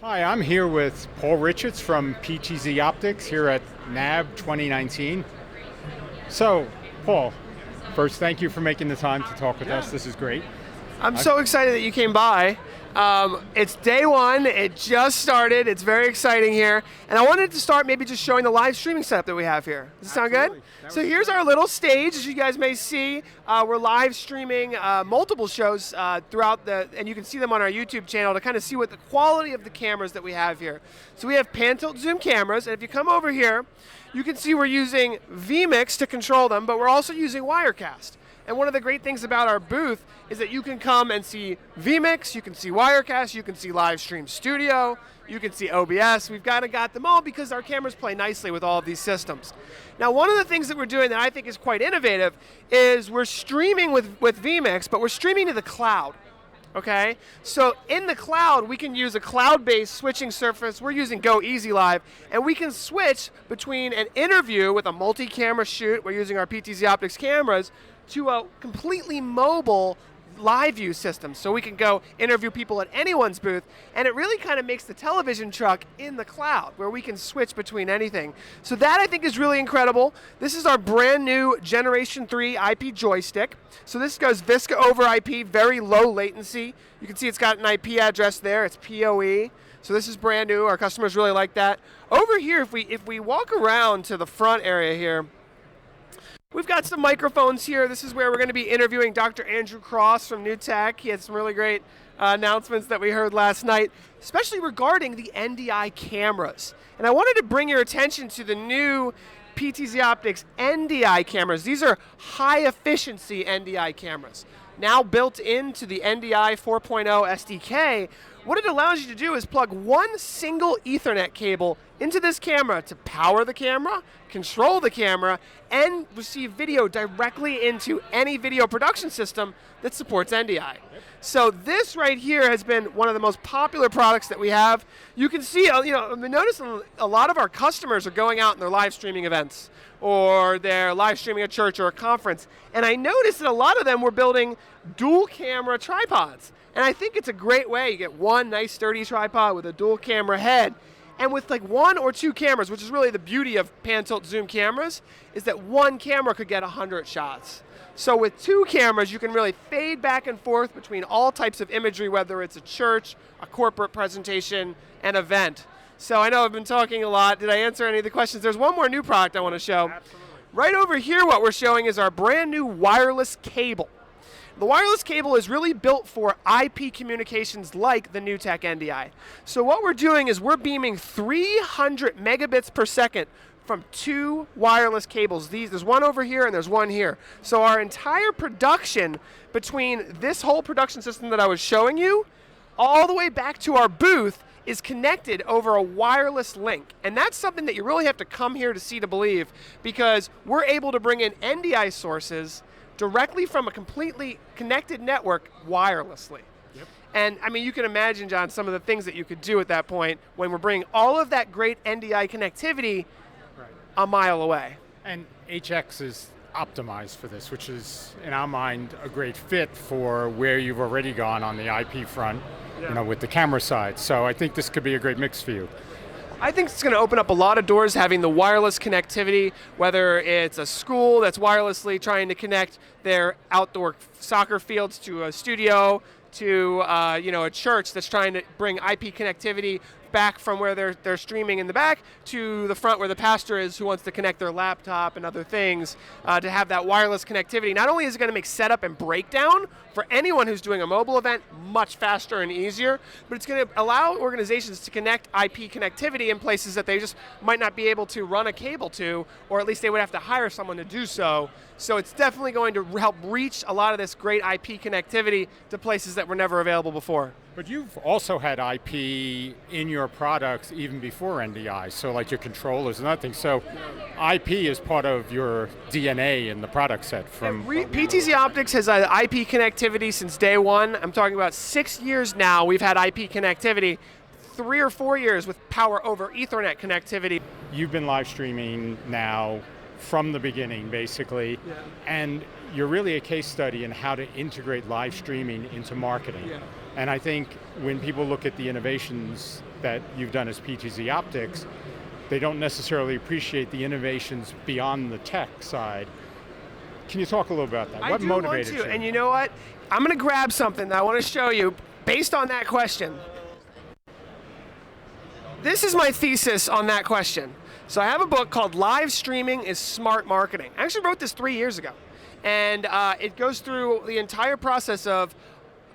Hi, I'm here with Paul Richards from PTZ Optics here at NAB 2019. So, Paul, first, thank you for making the time to talk with us. This is great. I'm so excited that you came by. It's day one, it just started, it's very exciting here. And I wanted to start maybe just showing the live streaming setup that we have here. Does it sound good? So here's our little stage, as you guys may see. We're live streaming multiple shows throughout and you can see them on our YouTube channel to kind of see what the quality of the cameras that we have here. So we have pan-tilt zoom cameras, and if you come over here, you can see we're using vMix to control them, but we're also using Wirecast. And one of the great things about our booth is that you can come and see vMix, you can see Wirecast, you can see Livestream Studio, you can see OBS. We've kind of got them all because our cameras play nicely with all of these systems. Now, one of the things that we're doing that I think is quite innovative is we're streaming with vMix, but we're streaming to the cloud. Okay, so in the cloud, we can use a cloud-based switching surface. We're using Go Easy Live, and we can switch between an interview with a multi-camera shoot, we're using our PTZ Optics cameras, to a completely mobile live view system. So we can go interview people at anyone's booth, and it really kind of makes the television truck in the cloud, where we can switch between anything. So that, I think, is really incredible. This is our brand new Generation 3 IP joystick. So this goes VSCA over IP, very low latency. You can see it's got an IP address there, it's PoE. So this is brand new, our customers really like that. Over here, if we walk around to the front area here, we've got some microphones here. This is where we're going to be interviewing Dr. Andrew Cross from New Tech. He had some really great announcements that we heard last night, especially regarding the NDI cameras. And I wanted to bring your attention to the new PTZ Optics NDI cameras. These are high efficiency NDI cameras. Now built into the NDI 4.0 SDK, what it allows you to do is plug one single Ethernet cable into this camera to power the camera, control the camera, and receive video directly into any video production system that supports NDI. So this right here has been one of the most popular products that we have. You can see, notice a lot of our customers are going out and they're live streaming events, or they're live streaming a church or a conference. And I noticed that a lot of them were building dual camera tripods. And I think it's a great way. You get one nice sturdy tripod with a dual camera head. And with like one or two cameras, which is really the beauty of pan-tilt zoom cameras, is that one camera could get 100 shots. So with two cameras, you can really fade back and forth between all types of imagery, whether it's a church, a corporate presentation, an event. So I know I've been talking a lot. Did I answer any of the questions? There's one more new product I want to show. Absolutely. Right over here, what we're showing is our brand new wireless cable. The wireless cable is really built for IP communications like the New Tech NDI. So what we're doing is we're beaming 300 megabits per second from two wireless cables. There's one over here and there's one here. So our entire production between this whole production system that I was showing you all the way back to our booth is connected over a wireless link. And that's something that you really have to come here to see to believe, because we're able to bring in NDI sources directly from a completely connected network wirelessly. Yep. And I mean, you can imagine, John, some of the things that you could do at that point when we're bringing all of that great NDI connectivity a mile away. And HX is optimized for this, which is, in our mind, a great fit for where you've already gone on the IP front, with the camera side. So I think this could be a great mix for you. I think it's going to open up a lot of doors, having the wireless connectivity, whether it's a school that's wirelessly trying to connect their outdoor soccer fields to a studio, to a church that's trying to bring IP connectivity back from where they're streaming in the back to the front where the pastor is, who wants to connect their laptop and other things, to have that wireless connectivity. Not only is it going to make setup and breakdown for anyone who's doing a mobile event much faster and easier, but it's going to allow organizations to connect IP connectivity in places that they just might not be able to run a cable to, or at least they would have to hire someone to do so. So it's definitely going to help reach a lot of this great IP connectivity to places that were never available before. But you've also had IP in your products even before NDI, so like your controllers and other things. So IP is part of your DNA in the product set. PTZ Optics has had IP connectivity since day one. I'm talking about 6 years now we've had IP connectivity. 3 or 4 years with power over Ethernet connectivity. You've been live streaming now from the beginning, basically, and you're really a case study in how to integrate live streaming into marketing. Yeah. And I think when people look at the innovations that you've done as PTZ Optics, they don't necessarily appreciate the innovations beyond the tech side. Can you talk a little about that? What motivated you? And you know what? I'm going to grab something that I want to show you based on that question. This is my thesis on that question. So I have a book called Live Streaming is Smart Marketing. I actually wrote this 3 years ago. And it goes through the entire process of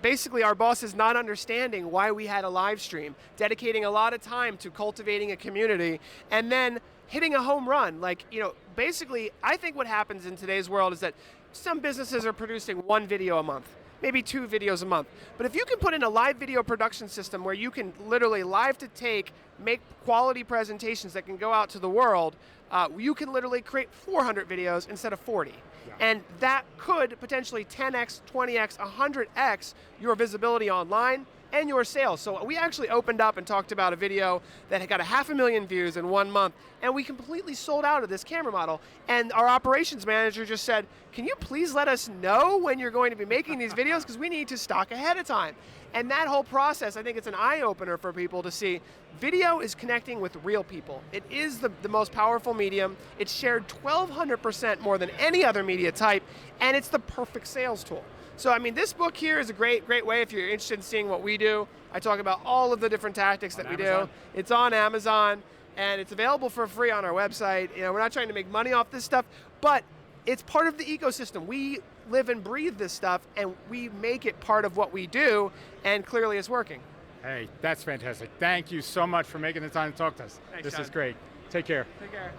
basically our bosses not understanding why we had a live stream, dedicating a lot of time to cultivating a community, and then hitting a home run. Like, you know, basically, I think what happens in today's world is that some businesses are producing 1 video a month, maybe 2 videos a month. But if you can put in a live video production system where you can literally live to take, make quality presentations that can go out to the world, you can literally create 400 videos instead of 40. Yeah. And that could potentially 10x, 20x, 100x your visibility online and your sales. So we actually opened up and talked about a video that had got 500,000 views in 1 month, and we completely sold out of this camera model. And our operations manager just said, can you please let us know when you're going to be making these videos, because we need to stock ahead of time. And that whole process, I think it's an eye-opener for people to see video is connecting with real people. It is the most powerful medium. It's shared 1,200% more than any other media type, and it's the perfect sales tool. So I mean, this book here is a great way if you're interested in seeing what we do. I talk about all of the different tactics that we do. It's on Amazon, and it's available for free on our website. You know, we're not trying to make money off this stuff, but it's part of the ecosystem. We live and breathe this stuff, and we make it part of what we do, and clearly it's working. Hey, that's fantastic. Thank you so much for making the time to talk to us. Thanks, this John. is great. Take care. Take care.